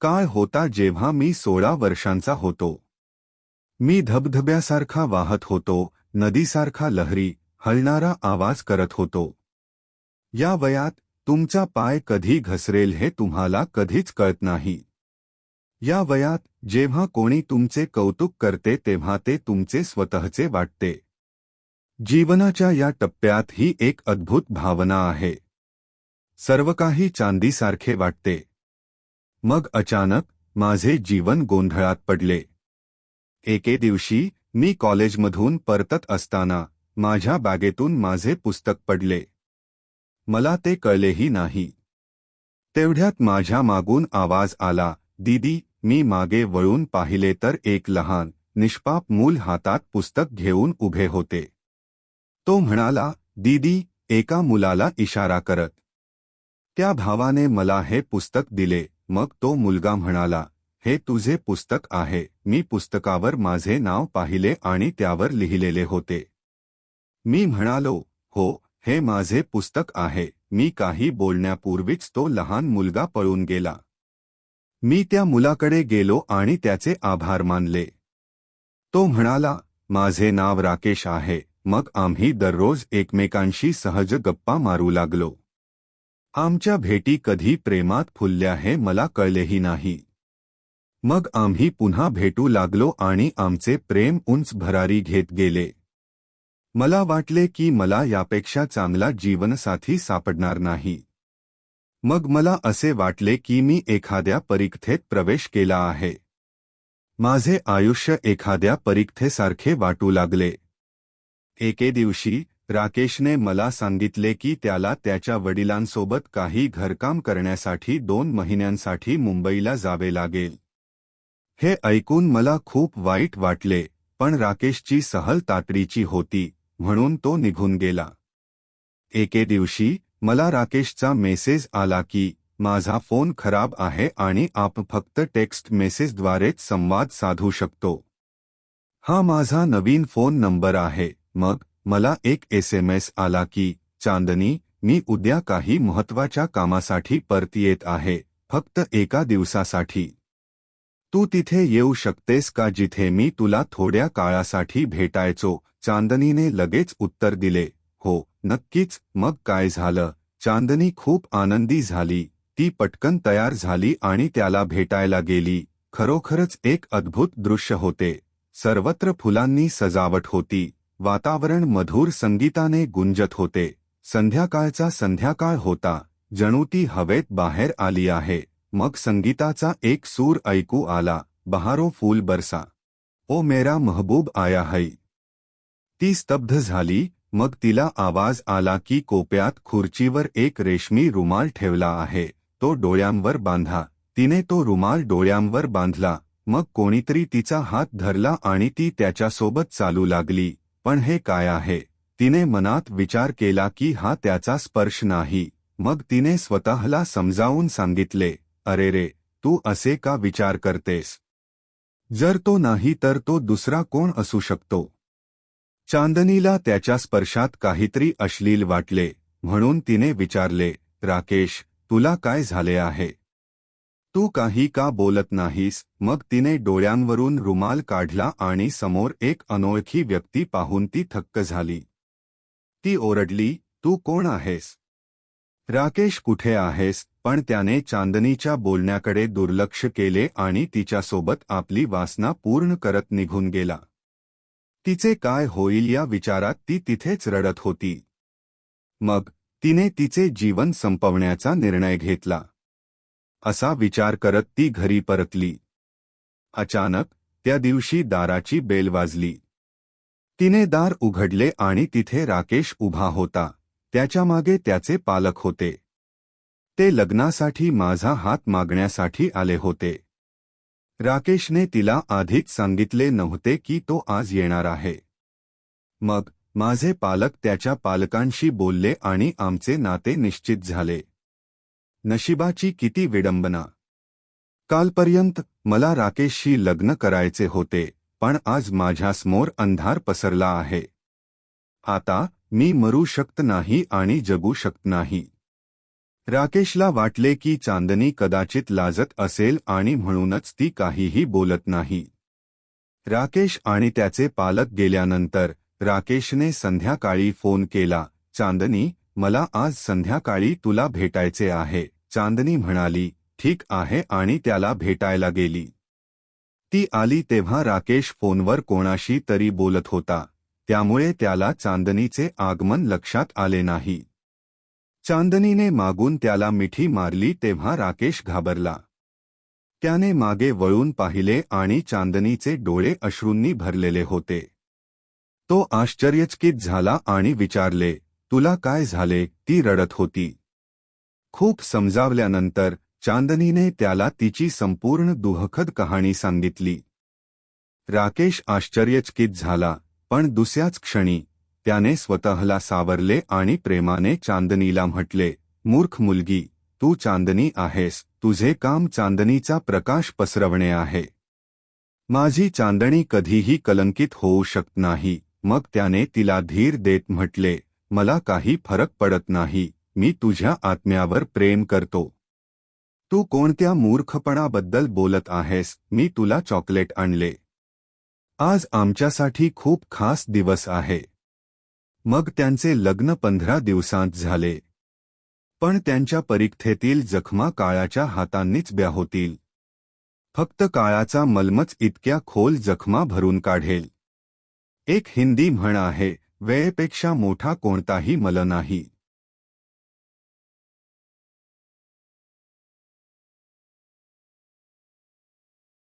काळ होता जेव्हा मी 16 वर्षांचा होतो. मी धबधब्यासारखा वाहत होतो, नदीसारखा लहरी, हलणारा आवाज करत होतो. या वयात तुमचा पाय कधी घसरेल हे तुम्हाला कधीच कळत नाही. या वयात जेव्हा कोणी तुमचे कौतुक करते तेव्हा ते तुमचे स्वतःचे वाटते. जीवनाच्या या टप्प्यात ही एक अद्भुत भावना आहे. सर्व काही चांदीसारखे वाटते. मग अचानक माझे जीवन गोंधळात पडले. एके दिवशी मी कॉलेजमधून परतत असताना माझ्या बॅगेतून माझे पुस्तक पडले. मला ते कळलेही नाही. तेवढ्यात माझ्या मागून आवाज आला, "दीदी." मी मागे वळून पाहिले तर एक लहान, निष्पाप मूल हातात पुस्तक घेऊन उभे होते. तो म्हणाला, "दीदी." एका मुलाला इशारा करत. त्या भावाने मला हे पुस्तक दिले. मग तो मुलगा म्हणाला, "हे तुझे पुस्तक आहे." मी पुस्तकावर माझे नाव पाहिले आणि त्यावर लिहिलेले होते. मी म्हणालो, "हो, हे माझे पुस्तक आहे." मी काही बोलण्यापूर्वीच तो लहान मुलगा पळून गेला. मी त्या मुलाकडे गेलो आणि त्याचे आभार मानले. तो म्हणाला, "माझे नाव राकेश आहे." मग आम्ही दररोज एकमेकांशी सहज गप्पा मारू लागलो. आमच्या भेटी कधी प्रेमात फुलल्या हे मला कळलेही नाही. मग आम्ही पुन्हा भेटू लागलो आणि आमचे प्रेम उंच भरारी घेत गेले. मला वाटले की मला यापेक्षा चांगला जीवनसाथी सापडणार नाही. मग मला असे वाटले की मी एखाद्या परीक्षेत प्रवेश केला आहे. माझे आयुष्य एखाद्या परीक्षेसारखे वाटू लागले. एके दिवशी राकेशने मला सांगितले की त्याला त्याच्या वडिलांसोबत काही घरकाम करण्यासाठी 2 महिन्यांसाठी मुंबईला जावे लागेल. हे ऐकून मला खूप वाईट वाटले, पण राकेशची सहल तातडीची होती, म्हणून तो निघून गेला. एके दिवशी मला राकेशचा मेसेज आला की माझा फोन खराब आहे आणि आपण फक्त टेक्स्ट मेसेजद्वारेच संवाद साधू शकतो. हा माझा नवीन फोन नंबर आहे. मग मला एक SMS आला की, "चांदनी, मी उद्या काही महत्त्वाच्या कामासाठी परत येत आहे, फक्त एका दिवसासाठी. तू तिथे येऊ शकतेस का जिथे मी तुला थोड्या काळासाठी भेटायचो?" चांदनीने लगेच उत्तर दिले, "हो, नक्कीच." मग काय झालं? चांदनी खूप आनंदी झाली. ती पटकन तयार झाली आणि त्याला भेटायला गेली. खरोखरच एक अद्भुत दृश्य होते. सर्वत्र फुलांनी सजावट होती. वातावरण मधुर संगीताने गुंजत होते. संध्याकाळ होता, जणू ती हवेत बाहेर आली आहे. मग संगीताचा एक सूर ऐकू आला, "बहारो फूल बरसा. ओ मेरा महबूब आया है." ती स्तब्ध झाली. मग तिला आवाज आला की कोपऱ्यात खुर्चीवर एक रेशमी रुमाल ठेवला आहे, तो डोळ्यांवर बांधा. तिने तो रुमाल डोळ्यांवर बांधला. मग कोणीतरी तिचा हात धरला आणि ती त्याच्यासोबत चालू लागली. पण हे काय आहे? तिने मनात विचार केला की हा त्याचा स्पर्श नाही. मग तिने स्वतःला समजावून सांगितले, "अरे रे, तू असे का विचार करतेस? जर तो नाही तर तो दुसरा कोण असू शकतो?" चांदनीला त्याच्या स्पर्शात काहीतरी अश्लील वाटले, म्हणून तिने विचारले, "राकेश, तुला काय झाले आहे? तू काही का बोलत नाहीस?" मग तिने डोळ्यांवरून रुमाल काढला आणि समोर एक अनोळखी व्यक्ती पाहून ती थक्क झाली. ती ओरडली, "तू कोण आहेस? राकेश कुठे आहेस?" पण त्याने चांदनीच्या बोलण्याकडे दुर्लक्ष केले आणि तिच्यासोबत आपली वासना पूर्ण करत निघून गेला. तिचे काय होईल या विचारात ती तिथेच रडत होती. मग तिने तिचे जीवन संपवण्याचा निर्णय घेतला. असा विचार करत ती घरी परतली. अचानक त्या दिवशी दाराची बेल वाजली. तिने दार उघडले आणि तिथे राकेश उभा होता. त्याच्या मागे त्याचे पालक होते. ते लग्नासाठी माझा हात मागण्यासाठी आले होते. राकेशने तिला आधीच सांगितले नव्हते की तो आज येणार आहे. मग माझे पालक त्याच्या पालकांशी बोलले आणि आमचे नाते निश्चित झाले. नशिबाची किती विडंबना! कालपर्यंत मला राकेशशी लग्न करायचे होते, पण आज माझ्यासमोर अंधार पसरला आहे. आता मी मरू शकत नाही आणि जगू शकत नाही. राकेशला वाटले की चांदनी कदाचित लाजत असेल आणि म्हणूनच ती काहीही बोलत नाही. राकेश आणि त्याचे पालक गेल्यानंतर राकेशने संध्याकाळी फोन केला, चांदनी, मला आज संध्याकाळी तुला भेटायचे आहे. चांदनी म्हणाली, ठीक आहे आणि त्याला भेटायला गेली. ती आली तेव्हा राकेश फोनवर कोणाशी तरी बोलत होता, त्यामुळे त्याला चांदनीचे आगमन लक्षात आले नाही. चांदनीने मागून त्याला मिठी मारली तेव्हा राकेश घाबरला. त्याने मागे वळून पाहिले आणि चांदनीचे डोळे अश्रूंनी भरलेले होते. तो आश्चर्यचकित झाला आणि विचारले, तुला काय झाले? ती रडत होती. खूप समजावल्यानंतर चांदनीने त्याला तिची संपूर्ण दुःखद कहाणी सांगितली. राकेश आश्चर्यचकित झाला, पण दुसऱ्याच क्षणी त्याने स्वतःला सावरले आणि प्रेमाने चांदनीला म्हटले, मूर्ख मुलगी, तू चांदनी आहेस, तुझे काम चांदनीचा प्रकाश पसरवणे आहे. माझी चांदणी कधीही कलंकित होऊ शकत नाही. मग त्याने तिला धीर देत म्हटले, मला काही फरक पडत नाही, मी तुझ्या आत्म्यावर प्रेम करतो. तू कोणत्या मूर्खपणाबद्दल बोलत आहेस? मी तुला चॉकलेट आणले. आज आमच्यासाठी खूप खास दिवस आहे. मग त्यांचे लग्न 15 दिवसांत झाले. पण त्यांच्या परीक्षेतील जखमा काळाच्या हातांनीच ब्या होतील. फक्त काळाचा मलमच इतक्या खोल जखमा भरून काढेल. एक हिंदी म्हण आहे, वेळेपेक्षा मोठा कोणताही मल नाही.